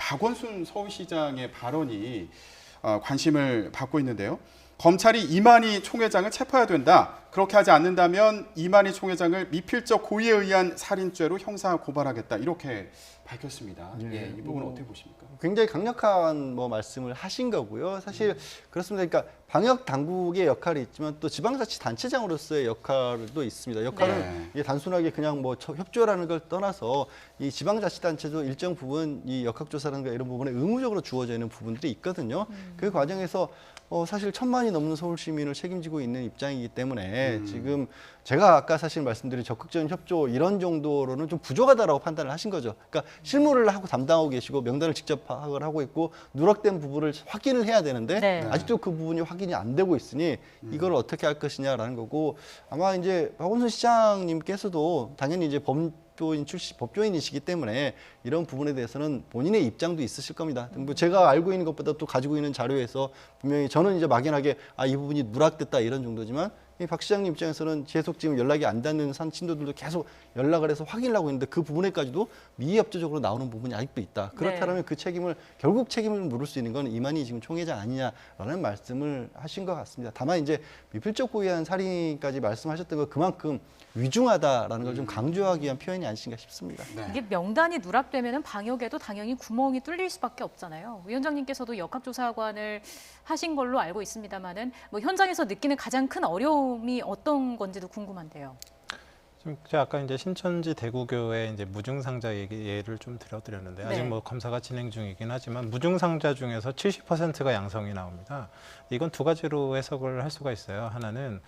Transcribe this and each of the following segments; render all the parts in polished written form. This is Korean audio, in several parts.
박원순 서울시장의 발언이 관심을 받고 있는데요. 검찰이 이만희 총회장을 체포해야 된다. 그렇게 하지 않는다면 이만희 총회장을 미필적 고의에 의한 살인죄로 형사 고발하겠다. 이렇게 밝혔습니다. 예, 이 부분은 어떻게 보십니까? 굉장히 강력한 말씀을 하신 거고요. 사실 그렇습니다. 그러니까 방역 당국의 역할이 있지만 또 지방자치단체장으로서의 역할도 있습니다. 역할은 이게 단순하게 그냥 협조라는 걸 떠나서 이 지방자치단체도 일정 부분 이 역학조사라든가 이런 부분에 의무적으로 주어져 있는 부분들이 있거든요. 그 과정에서 사실 1,000만이 넘는 서울 시민을 책임지고 있는 입장이기 때문에 지금 제가 아까 사실 말씀드린 적극적인 협조 이런 정도로는 좀 부족하다라고 판단을 하신 거죠. 그러니까 실무를 하고 담당하고 계시고 명단을 직접 파악을 하고 있고 누락된 부분을 확인을 해야 되는데 아직도 그 부분이 확인이 안 되고 있으니 이걸 어떻게 할 것이냐라는 거고 아마 이제 박원순 시장님께서도 당연히 이제 법조인이시기 때문에 이런 부분에 대해서는 본인의 입장도 있으실 겁니다. 제가 알고 있는 것보다 또 가지고 있는 자료에서 분명히 저는 이제 막연하게 이 부분이 누락됐다 이런 정도지만 박 시장님 입장에서는 계속 지금 연락이 안 닿는 친도들도 계속 연락을 해서 확인을 하고 있는데 그 부분에까지도 미협조적으로 나오는 부분이 아직도 있다. 그렇다면 그 책임을 결국 책임을 물을 수 있는 건 이만희 지금 총회장 아니냐라는 말씀을 하신 것 같습니다. 다만 이제 미필적 고의한 살인까지 말씀하셨던 거 그만큼 위중하다라는 걸 좀 강조하기 위한 표현이 아니신가 싶습니다. 이게 명단이 누락되면 방역에도 당연히 구멍이 뚫릴 수밖에 없잖아요. 위원장님께서도 역학조사관을 하신 걸로 알고 있습니다만은 현장에서 느끼는 가장 큰 어려움이 어떤 건지도 궁금한데요. 지금 제가 아까 이제 신천지 대구교회 이제 무증상자 예를 좀 들어드렸는데 아직 검사가 진행 중이긴 하지만 무증상자 중에서 70%가 양성이 나옵니다. 이건 두 가지로 해석을 할 수가 있어요. 하나는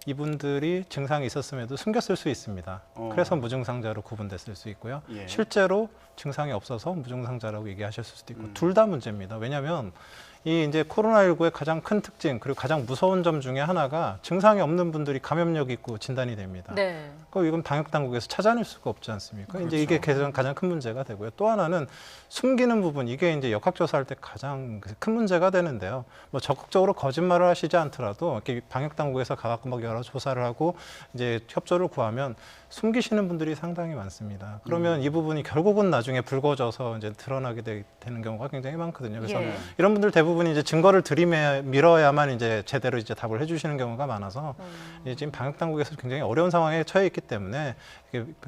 이분들이 증상이 있었음에도 숨겼을 수 있습니다. 그래서 무증상자로 구분됐을 수 있고요. 실제로 증상이 없어서 무증상자라고 얘기하셨을 수도 있고 둘 다 문제입니다. 왜냐하면 이 이제 코로나19의 가장 큰 특징 그리고 가장 무서운 점 중에 하나가 증상이 없는 분들이 감염력이 있고 진단이 됩니다. 그럼 이건 방역 당국에서 찾아낼 수가 없지 않습니까? 그렇죠. 이제 이게 가장 큰 문제가 되고요. 또 하나는 숨기는 부분 이게 이제 역학조사할 때 가장 큰 문제가 되는데요. 적극적으로 거짓말을 하시지 않더라도 이렇게 방역 당국에서 가갖고 여러 조사를 하고 이제 협조를 구하면 숨기시는 분들이 상당히 많습니다. 그러면 이 부분이 결국은 나중에 불거져서 이제 드러나게 되는 경우가 굉장히 많거든요. 그래서 이런 분들 대부분이 이제 증거를 들이밀어야만 이제 제대로 이제 답을 해주시는 경우가 많아서 이제 지금 방역 당국에서 굉장히 어려운 상황에 처해 있기 때문에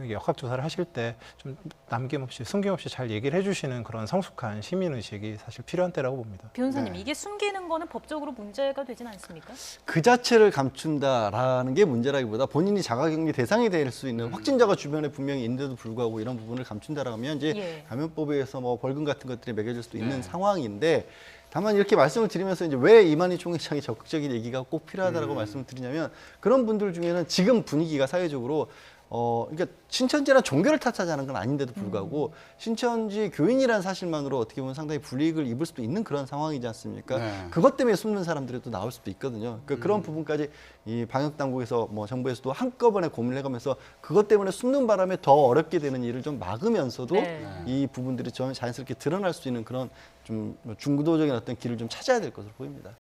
역학 조사를 하실 때 좀 남김없이 숨김없이 잘 얘기를 해주시는 그런 성숙한 시민 의식이 사실 필요한 때라고 봅니다. 변호사님, 이게 숨기는 거는 법적으로 문제가 되진 않습니까? 그 자체를 감춘다라는 게 문제라기보다 본인이 자가격리 대상이 될 수 있는 확진자가 주변에 분명히 있는데도 불구하고 이런 부분을 감춘다라고 하면 이제 감염법에 의해서 벌금 같은 것들이 매겨질 수도 있는 상황인데 다만 이렇게 말씀을 드리면서 이제 왜 이만희 총회장이 적극적인 얘기가 꼭 필요하다라고 말씀을 드리냐면 그런 분들 중에는 지금 분위기가 사회적으로 그러니까 신천지란 종교를 탓하자는 건 아닌데도 불구하고 신천지 교인이라는 사실만으로 어떻게 보면 상당히 불이익을 입을 수도 있는 그런 상황이지 않습니까? 그것 때문에 숨는 사람들이 또 나올 수도 있거든요. 그러니까 그런 부분까지 이 방역 당국에서 정부에서도 한꺼번에 고민을 해가면서 그것 때문에 숨는 바람에 더 어렵게 되는 일을 좀 막으면서도 이 부분들이 좀 자연스럽게 드러날 수 있는 그런 좀 중도적인 어떤 길을 좀 찾아야 될 것으로 보입니다.